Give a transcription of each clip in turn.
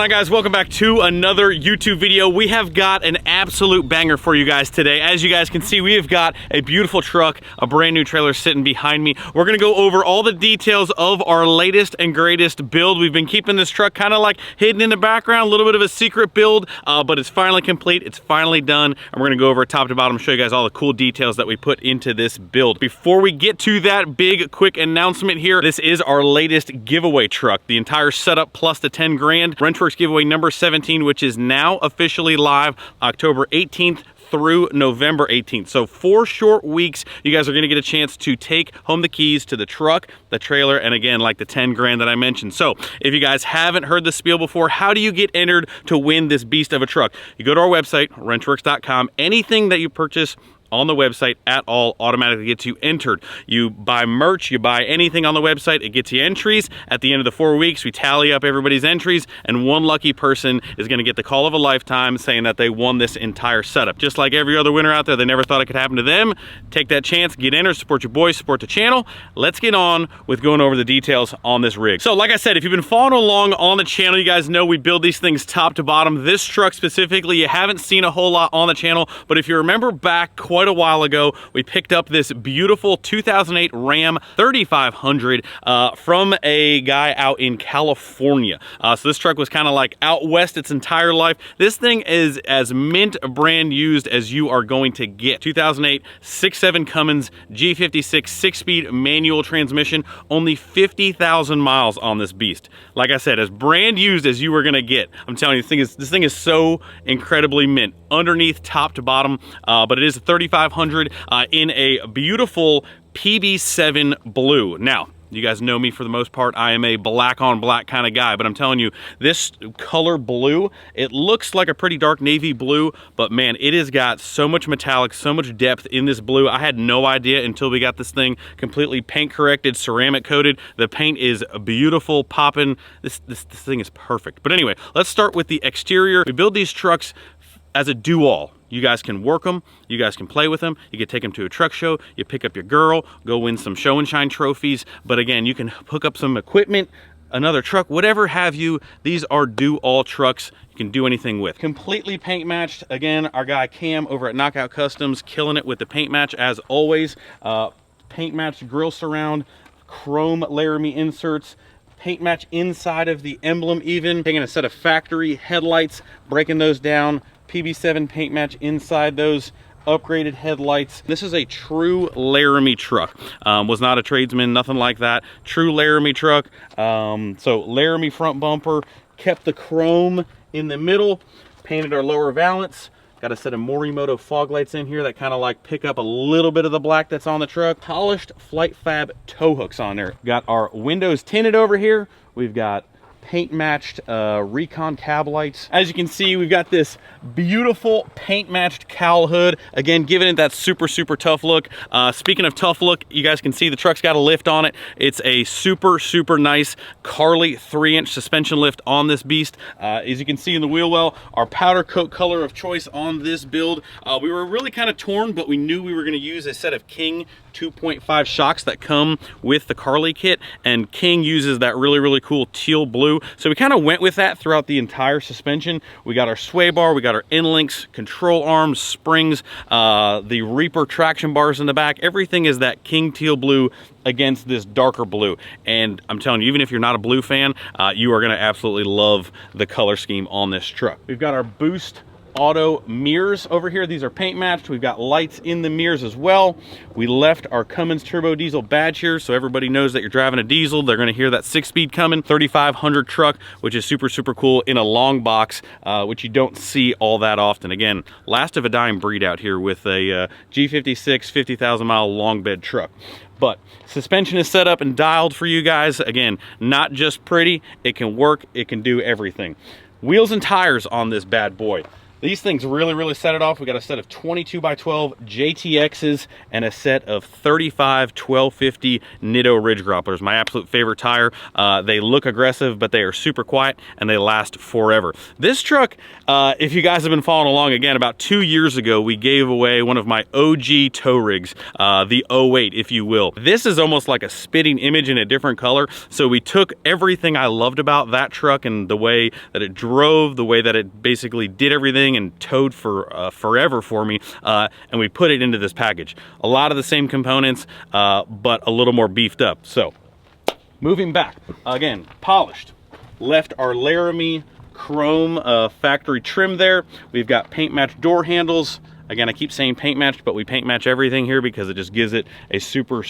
on, guys? Welcome back to another YouTube video. We have got an absolute banger for you guys today. As you guys can see, we have got a beautiful truck, a brand new trailer sitting behind me. We're gonna go over all the details of our latest and greatest build. We've been keeping this truck kind of like hidden in the background, a little bit of a secret build, but it's finally complete. It's finally done, and we're gonna go over top to bottom and show you guys all the cool details that we put into this build. Before we get to that big quick announcement here, this is our latest giveaway truck. The entire setup plus the 10 grand. Wrenchworks giveaway number 17, which is now officially live October 18th through November 18th. So 4 short weeks, you guys are gonna get a chance to take home the keys to the truck, the trailer, and again, like the 10 grand that I mentioned. So if you guys haven't heard the spiel before, how do you get entered to win this beast of a truck? You go to our website, wrenchworks.com. Anything that you purchase on the website at all automatically gets you entered. You buy merch, you buy anything on the website, it gets you entries. At the end of the 4 weeks, we tally up everybody's entries, and one lucky person is gonna get the call of a lifetime saying that they won this entire setup. Just like every other winner out there, they never thought it could happen to them. Take that chance, get entered, support your boys, support the channel. Let's get on with going over the details on this rig. So like I said, if you've been following along on the channel, you guys know we build these things top to bottom. This truck specifically, you haven't seen a whole lot on the channel, but if you remember back quite a while ago, we picked up this beautiful 2008 Ram 3500 from a guy out in California. So this truck was kind of like out west its entire life. This thing is as mint brand used as you are going to get. 2008 6.7 Cummins G56 6-speed manual transmission, only 50,000 miles on this beast. Like I said, as brand used as you are gonna get. I'm telling you, this thing is so incredibly mint, underneath, top to bottom, but it is a 3500 in a beautiful PB7 blue. Now, you guys know me for the most part. I am a black on black kind of guy, but I'm telling you, this color blue, it looks like a pretty dark navy blue, but man, it has got so much metallic, so much depth in this blue. I had no idea until we got this thing completely paint corrected, ceramic coated. The paint is beautiful, popping. This thing is perfect. But anyway, let's start with the exterior. We build these trucks as a do-all. You guys can work them, you guys can play with them, you can take them to a truck show, you pick up your girl, go win some show and shine trophies, but again, you can hook up some equipment, another truck, whatever have you. These are do-all trucks you can do anything with. Completely paint matched. Again, our guy Cam over at Knockout Customs, killing it with the paint match as always. Paint matched grill surround, chrome Laramie inserts, paint match inside of the emblem even, taking a set of factory headlights, breaking those down, PB7 paint match inside those upgraded headlights. This is a true Laramie truck. Was not a tradesman, nothing like that. True Laramie truck. So Laramie front bumper, kept the chrome in the middle, painted our lower valance. Got a set of Morimoto fog lights in here that kind of like pick up a little bit of the black that's on the truck. Polished Flight Fab tow hooks on there. Got our windows tinted over here. We've got paint matched Recon cab lights. As you can see, we've got this beautiful paint matched cowl hood. Again, giving it that super tough look. Speaking of tough look, you guys can see the truck's got a lift on it. It's a super nice Carly 3-inch suspension lift on this beast. As you can see in the wheel well, our powder coat color of choice on this build. We were really kind of torn, but we knew we were going to use a set of King 2.5 shocks that come with the Carly kit, and King uses that really cool teal blue. So we kind of went with that throughout the entire suspension. We got our sway bar, we got our N-links, control arms, springs, the Reaper traction bars in the back. Everything is that King teal blue against this darker blue. And I'm telling you, even if you're not a blue fan, you are gonna absolutely love the color scheme on this truck. We've got our Boost Auto mirrors over here. These are paint matched. We've got lights in the mirrors as well. We left our Cummins turbo diesel badge here, so everybody knows that you're driving a diesel. They're going to hear that 6-speed coming. 3500 truck, which is super cool in a long box, which you don't see all that often. Again, last of a dime breed out here with a G56 50,000 mile long bed truck. But suspension is set up and dialed for you guys. Again, not just pretty, it can work, it can do everything. Wheels and tires on this bad boy. These things really set it off. We got a set of 22x12 JTXs and a set of 35 1250 Nitto Ridge Grapplers. My absolute favorite tire. They look aggressive, but they are super quiet and they last forever. This truck, if you guys have been following along, again, about 2 years ago, we gave away one of my OG tow rigs, the 08, if you will. This is almost like a spitting image in a different color. So we took everything I loved about that truck and the way that it drove, the way that it basically did everything and towed for forever for me, and we put it into this package. A lot of the same components, but a little more beefed up. So moving back, again, polished. Left our Laramie chrome factory trim there. We've got paint matched door handles. Again, I keep saying paint matched, but we paint match everything here because it just gives it a super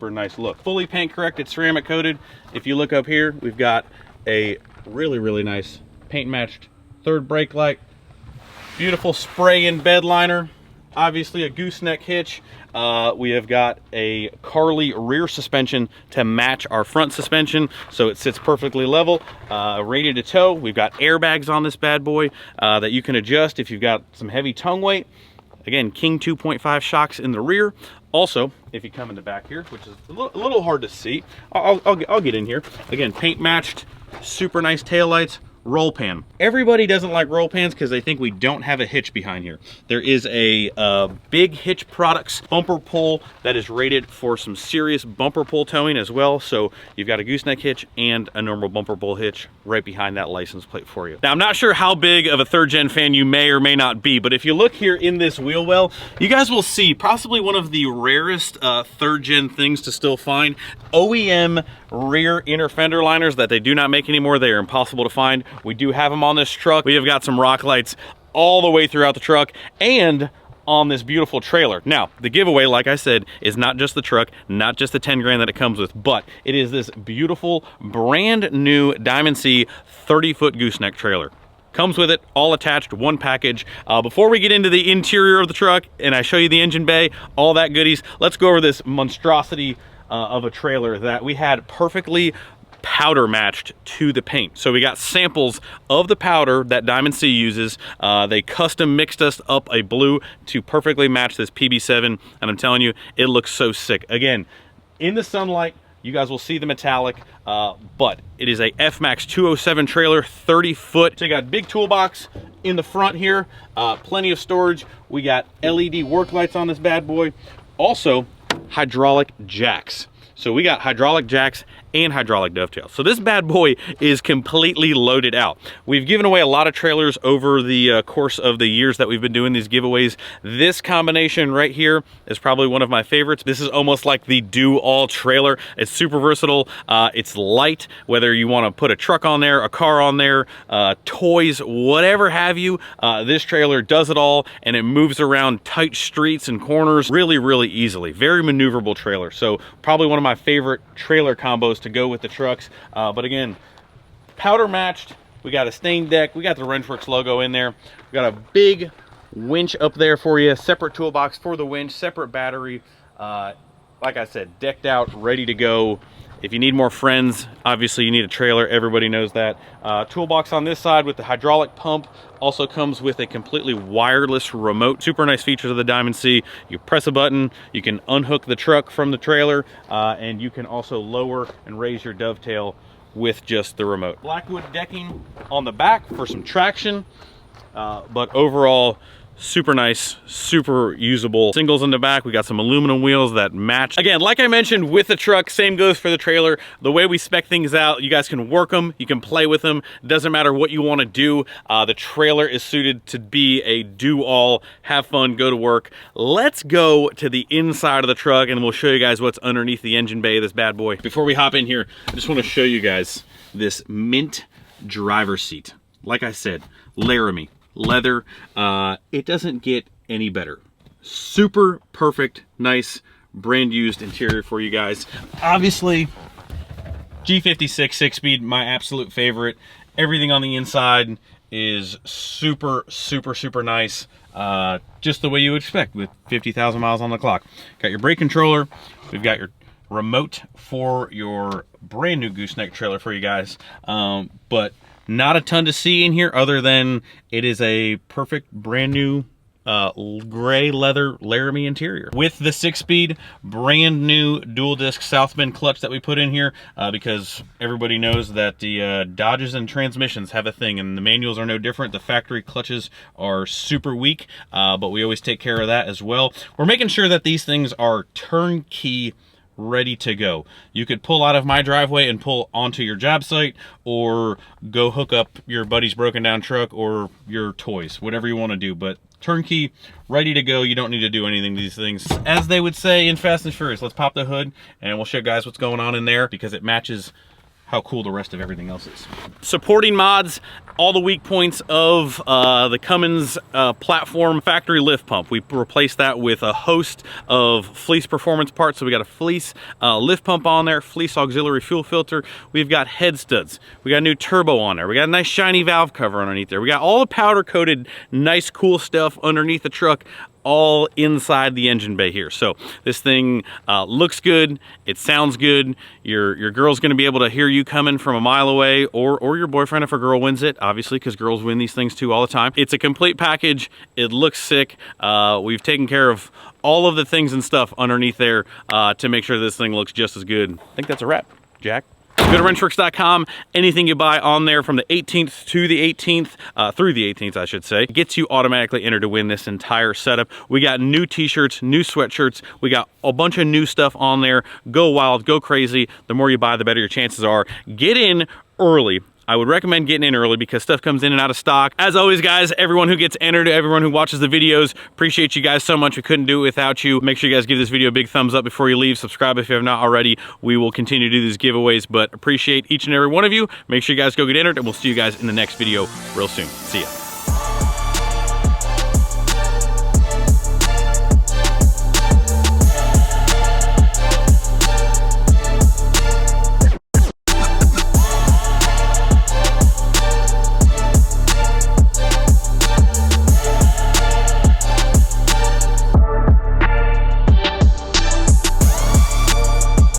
nice look. Fully paint corrected, ceramic coated. If you look up here, we've got a really nice paint matched third brake light. Beautiful spray in bed liner. Obviously a gooseneck hitch. We have got a Carly rear suspension to match our front suspension, so it sits perfectly level, ready to tow. We've got airbags on this bad boy that you can adjust if you've got some heavy tongue weight. Again, King 2.5 shocks in the rear. Also, if you come in the back here, which is a little hard to see, I'll get in here. Again, paint matched, super nice taillights. Roll pan. Everybody doesn't like roll pans because they think we don't have a hitch behind here. There is a Big Hitch Products bumper pull that is rated for some serious bumper pull towing as well. So you've got a gooseneck hitch and a normal bumper pull hitch right behind that license plate for you. Now, I'm not sure how big of a third gen fan you may or may not be, but if you look here in this wheel well, you guys will see possibly one of the rarest third gen things to still find. OEM rear inner fender liners that they do not make anymore. They are impossible to find. We do have them on this truck. We have got some rock lights all the way throughout the truck and on this beautiful trailer. Now, the giveaway, like I said, is not just the truck, not just the 10 grand that it comes with, but it is this beautiful brand new Diamond C 30-foot gooseneck trailer. Comes with it, all attached, one package. Before we get into the interior of the truck and I show you the engine bay, all that goodies, let's go over this monstrosity of a trailer that we had perfectly powder matched to the paint. So we got samples of the powder that Diamond C uses. They custom mixed us up a blue to perfectly match this PB7, and I'm telling you, it looks so sick. Again, in the sunlight, you guys will see the metallic, but it is a F-Max 207 trailer, 30 foot. So you got big toolbox in the front here, plenty of storage. We got LED work lights on this bad boy. Also, hydraulic jacks. So we got hydraulic jacks and hydraulic dovetails. So this bad boy is completely loaded out. We've given away a lot of trailers over the course of the years that we've been doing these giveaways. This combination right here is probably one of my favorites. This is almost like the do-all trailer. It's super versatile. It's light, whether you want to put a truck on there, a car on there, toys, whatever have you. This trailer does it all, and it moves around tight streets and corners really easily. Very maneuverable trailer. So probably one of my favorite trailer combos to go with the trucks. But again, powder matched. We got a stained deck. We got the Wrenchworks logo in there. We got a big winch up there for you. Separate toolbox for the winch. Separate battery. Like I said, decked out, ready to go. If you need more friends, obviously you need a trailer. Everybody knows that. Toolbox on this side with the hydraulic pump. Also comes with a completely wireless remote. Super nice features of the Diamond C. You press a button, you can unhook the truck from the trailer, and you can also lower and raise your dovetail with just the remote. Blackwood decking on the back for some traction, but overall, super nice, super usable. Singles in the back. We got some aluminum wheels that match. Again, like I mentioned with the truck, same goes for the trailer. The way we spec things out, you guys can work them, you can play with them. Doesn't matter what you want to do. The trailer is suited to be a do-all, have fun, go to work. Let's go to the inside of the truck and we'll show you guys what's underneath the engine bay of this bad boy. Before we hop in here, I just want to show you guys this mint driver's seat. Like I said, Laramie. Leather, it doesn't get any better. Super perfect, nice, brand used interior for you guys. Obviously, G56 6-speed, my absolute favorite. Everything on the inside is super nice. Just the way you expect with 50,000 miles on the clock. Got your brake controller. We've got your remote for your brand new gooseneck trailer for you guys. But Not a ton to see in here other than it is a perfect brand new gray leather Laramie interior with the 6-speed brand new dual disc south bend clutch that we put in here, because everybody knows that the Dodges and transmissions have a thing, and the manuals are no different. The factory clutches are super weak, but we always take care of that as well. We're making sure that these things are turnkey ready to go. You could pull out of my driveway and pull onto your job site, or go hook up your buddy's broken down truck or your toys, whatever you want to do, but turnkey, ready to go. You don't need to do anything to these things. As they would say in Fast and Furious, let's pop the hood and we'll show you guys what's going on in there, because it matches how cool the rest of everything else is. Supporting mods, all the weak points of the Cummins platform factory lift pump. We replaced that with a host of Fleece performance parts. So we got a Fleece lift pump on there, Fleece auxiliary fuel filter. We've got head studs. We got a new turbo on there. We got a nice shiny valve cover underneath there. We got all the powder coated, nice cool stuff underneath the truck, all inside the engine bay here. So this thing looks good, it sounds good. Your girl's gonna be able to hear you coming from a mile away, or your boyfriend if a girl wins it, obviously, because girls win these things too all the time. It's a complete package, it looks sick. We've taken care of all of the things and stuff underneath there to make sure this thing looks just as good. I think that's a wrap, Jack. Go to wrenchworks.com. Anything you buy on there from the 18th to the 18th, through the 18th, I should say, gets you automatically entered to win this entire setup. We got new t-shirts, new sweatshirts. We got a bunch of new stuff on there. Go wild, go crazy. The more you buy, the better your chances are. Get in early. I would recommend getting in early because stuff comes in and out of stock. As always, guys, everyone who gets entered, everyone who watches the videos, appreciate you guys so much. We couldn't do it without you. Make sure you guys give this video a big thumbs up before you leave. Subscribe if you have not already. We will continue to do these giveaways, but appreciate each and every one of you. Make sure you guys go get entered, and we'll see you guys in the next video real soon. See ya.